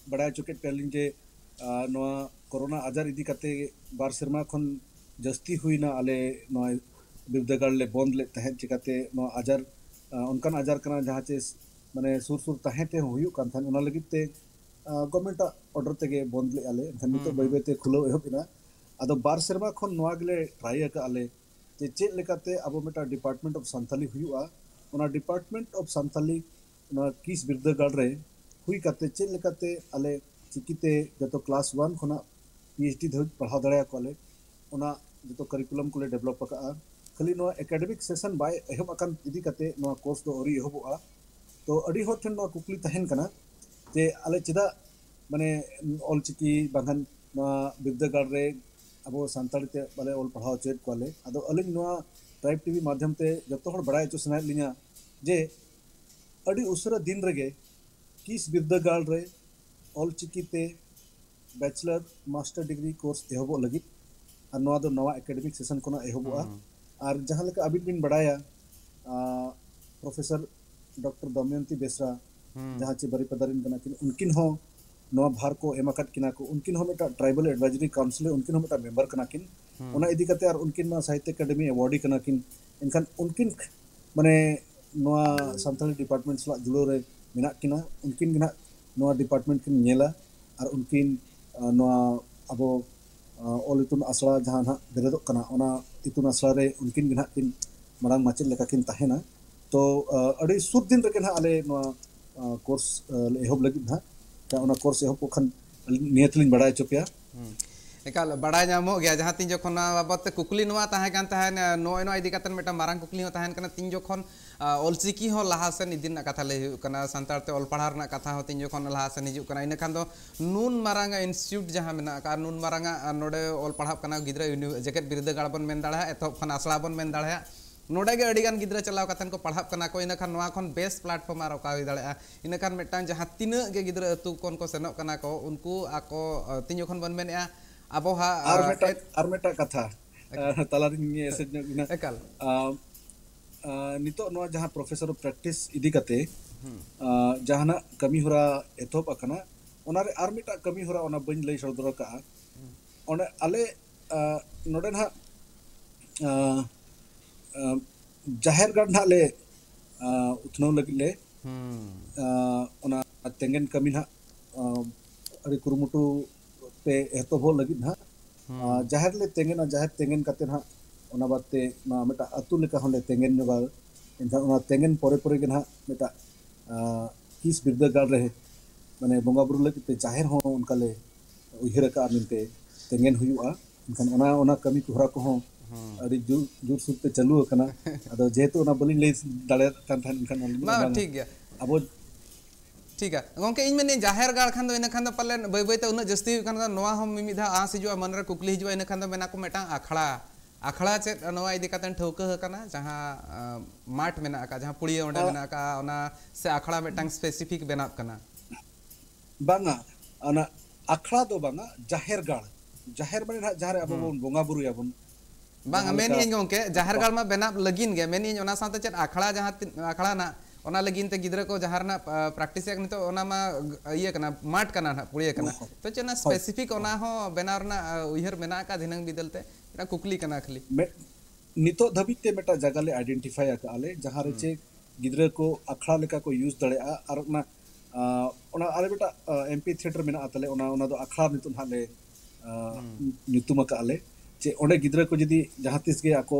बड़ा चुके पेलिंग जे नोआ कोरोना आजार इदी काते बार शर्मा खन जस्ती हुई ना आले नोआ बिबदगाड़ ले बंद ले तहन चिकाते नोआ आजार उनकान आजार कना जहां चे माने सुर सुर तहते हुयु कान थान ओना लगिते गवर्नमेंट ऑर्डर तेगे बंद ले आले थान तो बैबेते खुलो एहबिना आदो बार शर्मा खन नोआ गले ट्राई का आले जे चेक लेकाते अब मेटा डिपार्टमेंट ऑफ संथाली हुआ ओना डिपार्टमेंट ऑफ संथाली ना किस बिरदगाड़ रे हुई काते चेक लेकाते आले चिकिते जतो क्लास 1 खना पीएचडी धरि पढ़ा दड़या कोले ओना जतो करिकुलम कोले डेवलप का खाली नो एकेडमिक सेशन बाय एहब अकन इदी काते नो कोर्स दो ओरी एहबोआ तो अडी होर ठन नो कुकली तहन कना जे आले चिदा माने ऑल चिकी बांधन नो बिरदगाड़ रे अब सानताड़ी ते बाले ऑल पढ़ाव चेक कोले आदो अलिंग नोआ ट्राइब टीवी माध्यम ते जतो हर बड़ाय चो सनाय लिया जे अडी उसरा दिन रगे किस बिरदगाड़ रे ऑल चिकी ते बैचलर मास्टर डिग्री कोर्स एहबो लगी और नोआ दो नवा एकेडमिक सेशन कोना एहबोआ और जहां लेका अबिन बिन बड़ाया प्रोफेसर डॉक्टर दमयंती बेसरा जहां चे बरी पदारिन कना किन उनकिन हो नवा भार को एमाकत किना को उनकिन हो मेटा ट्राइबल एडवाइजरी काउंसिल उनकिन हो मेटा मेंबर कना किन ओना इदी कते और उनकिन मा साहित्य अकादमी अवार्डी कना किन इनखान उनकिन माने नवा संथाली डिपार्टमेंट सला जुड़ो रे मेना किना उनकिन गिना नवा डिपार्टमेंट किन नेला और उनकिन नवा अब ऑल इतुन आसला जहां ना बेरेदो कना ओना इतुन आसला रे उनकिन गिना किन मारांग माचिल लेका किन ताहेना तो अड़ी सुर दिन रे ना आले नवा कोर्स एहब लगी ना ओना कोर्स एहब खान नियतलिन बड़ाय चोपिया एकाल बड़ा नामो गया जहां तीन जखन बाबत कुकली नोआ ताहे कान ताहे नोय नो इदी कातन मेटा मारांग कुकली हो ताहेन कना तीन जखन ऑलचिकी हो लहा से निदिन ना कथा ले कना संतार ते ऑल पढ़ार ना कथा हो तीन जखन लहा से हिजु कना इन खान दो नून मारांग इंस्टीट्यूट जहां मेना का नून मारांग नोडे ऑल पढ़ाव कना गिद्रा जेकेट बिरदगाड़ बन मेन दाड़ा एतो खन आसला बन मेन दाड़ा नोडे गे अडिगान गिद्रा चलाव कतन को पढ़ाव कना को इन खान नोआ खन बेस्ट प्लेटफॉर्म आर का दाड़ा इन खान मेटांग जहां तीन गे गिद्रा अतु कोन को सेनो कना को उनको आको तीन जखन बन मेनया अब हा आर मेटा कथा तलारिन एसे गिना एकाल नितो नो जहां प्रोफेसर ऑफ प्रैक्टिस इदी कते जहाना कमी होरा एथोप अकना ओना रे आर मेटा कमी होरा ओना बन लई सदर का ओने आले नोडे ना जाहिर गाड़ ना ले उथनो लगिले ओना तेंगन कमी ना अरे कुरुमुटु पे एतोहब लगित ना जाहिर ले तेंगेना जाहिर तेंगेन काते ना ओना बाते मेटा अतु लेका होले तेंगेन जोगा एनखान ओना तेंगेन परे परे के ना मेटा किस बिरदागार रे माने बोंगा बुरु लगित ते जाहिर हो उनका ले उहिर का मिनते तेंगेन हुयुआ एनखान ओना कमी कुहरा को हो अड़ी जुर सुर पे चालू कना अदो जेहेतु ओना बलिन ले दाड़े कान थान एनखान मा ठीक गया अब ठीक है गोंके इन मेने जाहिर गाड़ खान दो इन खान दो पले बय बय ते उन जस्ती खान दो नोआ हम मिमि धा आस हिजुआ मन रे कुकली हिजुआ इन खान दो मेना को मेटा आखड़ा चे नोआ इदी कातन ठौका हकना जहां माठ मेना का जहां पुड़िया ओंडे मेना का ओना से आखड़ा मेटांग स्पेसिफिक बेनाप कना बांगा ओना आखड़ा दो बांगा जाहिर माने ना जहां रे अब बोंगा बुरु याबन बांगा मेन इन गोंके जाहिर गाड़ मा बेनाप लगिन गे मेन इन ओना साथे चे आखड़ा जहां आखड़ा ना ओना लगिन ते गिद्रा को जहार ना प्रैक्टिस एक नितो ओना मा इया कना माट कना ना पुड़िया कना तो चना स्पेसिफिक ओना हो बेनार ना उहर मेना का धिनंग बिदलते ना कुकली कना खाली नितो धबित ते मेटा जगह ले आइडेंटिफाई का आले जहां रे चे गिद्रा को अखड़ा लेका को यूज दड़े और ओना आले बेटा एमपी थिएटर मेना आतले ओना दो अखड़ा नितो हाले नितुम का आले चे ओंडे गिद्रा को जदी जहां तिस गे आको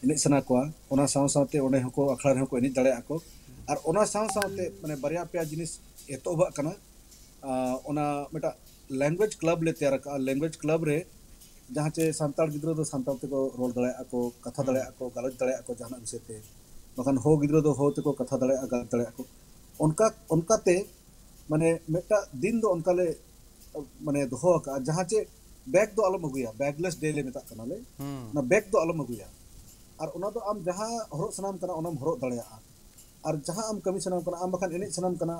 एने सना को ओना साव सावते ओंडे हको अखड़ा रे हको एने दड़े आको और ओना साव सावते माने बारिया पे जिनिस एतोबा कना ओना मेटा लैंग्वेज क्लब ले तैयार का लैंग्वेज क्लब रे जहां चे संताल गिद्रो दो संताल ते को रोल दड़े आको कथा दड़े आको गालज दड़े आको जहां विषय ते बखान हो गिद्रो दो हो ते को कथा दड़े आ गाल दड़े आको उनका ते माने मेटा दिन दो उनका ले माने दोहो का जहां चे बैग दो अलम अगुया बैगलेस डे ले मेता कना ले ना बैग दो अलम अगुया और ओना दो आम जहां हरो सनाम कना ओनाम हरो दड़े आ और जहां आम कमी सनाम कना आम बखान एने सनाम कना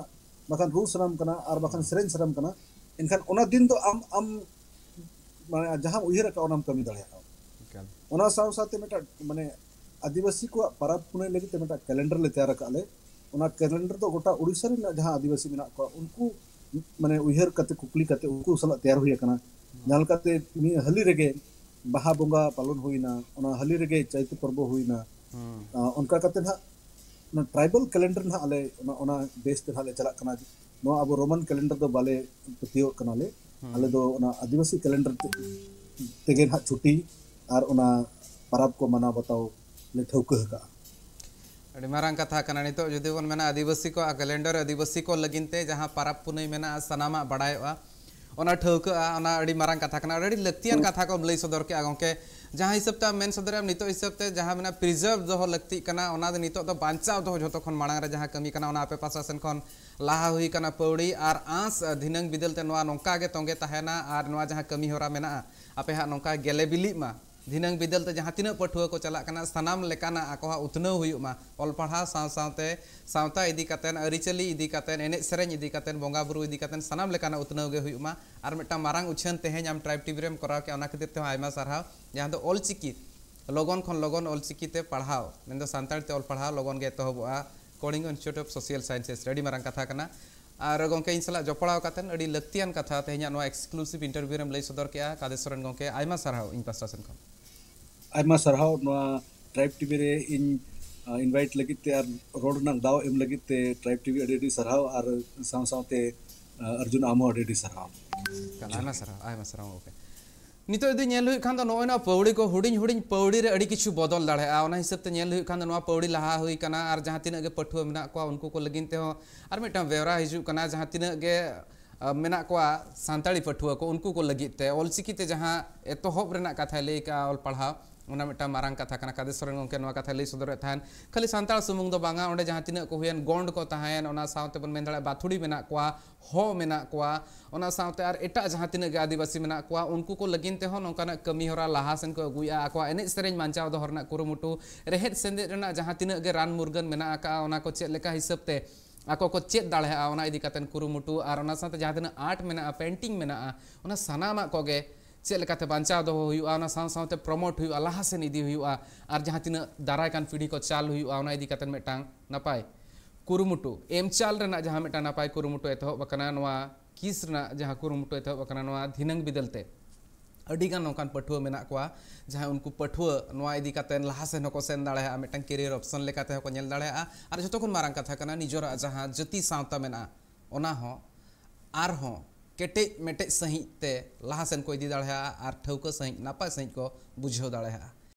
बखान रू सनाम कना और बखान सेरेन सनाम कना इनखान ओना दिन दो आम माने जहां उहिर का ओनाम कमी दड़े आ ओना साव साथे मेटा माने आदिवासी को परब पुने लगी ते मेटा कैलेंडर ले तैयार का ले ओना कैलेंडर तो गोटा उड़ीसा रे जहां आदिवासी मेना को उनको माने उहिर कते कुकली कते उनको सला तैयार हुई कना जहां कते नि हली रेगे बाहा बोंगा पालन हुईना ओना हली रेगे चैत पर्व हुईना उनका कते ना ना ट्राइबल कैलेंडर ना आले ओना बेस ते हाले चला कना नो अब रोमन कैलेंडर दो बाले पतियो कना ले आले दो ओना आदिवासी कैलेंडर तेगे ना छुट्टी और ओना परब को मना बताओ ले ठौका का अड़ी मारंग कथा कना नितो जुदी बन मेना आदिवासी को कैलेंडर आदिवासी को लगिनते जहां परब पुनई मेना सनामा बड़ायोआ ओना ठौका ओना अड़ी मारंग कथा कना अड़ी लक्तियान कथा को लई सदर के आगोके जहां हिसाब ता मेन सदर नितो हिसाब ते जहां मेना प्रिजर्व दो लक्ति कना ओना दो नितो दो बांचाव दो जतो खन मांग रे जहां कमी कना ओना आपे पासासन खन लाहा हुई कना पौड़ी और आंस धिनंग बिदलते नोआ नोंका गे तोंगे तहेना और नोआ जहां कमी होरा मेना आपे हा नोंका गेले बिली मा धिनंग बिदलते जहां तिना पठुआ को चला कना सनाम लेकाना आको हा उतनौ हुयुमा मा ऑल पढ़ा सावते सावता इदी कातेन अरिचली इदी कातेन एने सेरेन इदी कातेन बोंगा बुरु इदी कातेन सनाम लेकाना उतनौ गे हुयुमा और मेटा मारंग उछन तेहें आम ट्राइब टीवी रेम कराव के ओना खातिर ते आयमा सारहाव जहां दो ऑल चिकी लगन खन लगन ऑल चिकी ते पढ़ाव मेन दो संताल ते ऑल पढ़ाव लगन गे तहबुआ कोडिंग इंस्टीट्यूट ऑफ सोशल साइंसेस रेडी मारंग कथा कना और गोंके इन सला जपड़ाव कातेन अड़ी लक्तियान कथा तेहें नोआ एक्सक्लूसिव इंटरव्यू रेम लई सदर के कादेश्वरन गोंके आयमा सारहाव इन पास्टा सेन खन आयमा सरहाव नोआ ट्राइब टीवी रे इन इनवाइट लगित ते रोड नंग दाव एम लगित ते ट्राइब टीवी अडी सरहाव और साव सावते अर्जुन आमो अडी सरहाव आयमा सरहाव ओके नितो यदि नेल हुई खान दो नोय ना पौड़ी को हुडिंग हुडिंग पौड़ी रे अड़ी किछु बदल दाड़े आ ओना हिसाब ते नेल हुई खान दो नोआ पौड़ी लहा हुई कना और जहां तिना गे पठुआ मेना को उनको को लगिन ते हो और मेटा वेवरा हिजु कना जहां तिना गे मेना को सांताली पठुआ को उनको को लगित ते ऑलचिकी ते जहां एतोहब रेना कथा ले का ऑल पढ़ाव ओना मेटा मारंग कथा कना कादेश्वरन गोंके नोआ कथा लई सदर थान खाली सांताल सुमुंग दो बांगा ओंडे जहां तिना को हुयन गोंड को ताहेन ओना सावते बन मेंदड़ा बाथुड़ी मेना कोआ हो मेना कोआ ओना सावते आर एटा जहां तिना गे आदिवासी मेना कोआ उनको को लगिन ते हो नोंकाना कमी होरा लाहा सेन को अगुया आको एने सेरेन मांचाव दो हरना कुरुमुटु रेहेद सेंदे रेना जहां तिना गे रान मुर्गन मेना का ओना को चेद लेका हिसाब ते आको को चेद दाड़े ओना इदी कातेन कुरुमुटु और ओना सावते जहां तिना आर्ट मेना पेंटिंग मेना ओना सनामा को गे चेद लेकाते बांचाव दो हुयुआ ओना साव सावते प्रमोट हुयुआ लाहा सेन इदी हुयुआ और जहां तिना दाराय कान पीढ़ी को चाल हुयुआ ओना इदी कातेन मेटांग नपाय कुरुमुटु एम चाल रेना जहां मेटा नपाय कुरुमुटु एतहब बकना नोआ किस रेना जहां कुरुमुटु एतहब बकना नोआ धिनंग बिदलते अडिगान नोकान पठुआ मेना कोआ जहां उनको पठुआ नोआ इदी कातेन लाहा सेन हको सेन दाड़े मेटांग कैरियर ऑप्शन लेकाते हको नेल दाड़े और जतो खन मारंग कथा कना निजोरा जहां जति सावता मेना ओना हो आर हो केटे मेटे सही ते लहासेन को इदी दाड़े और ठौका सही नापाय सही को बुझो दाड़े।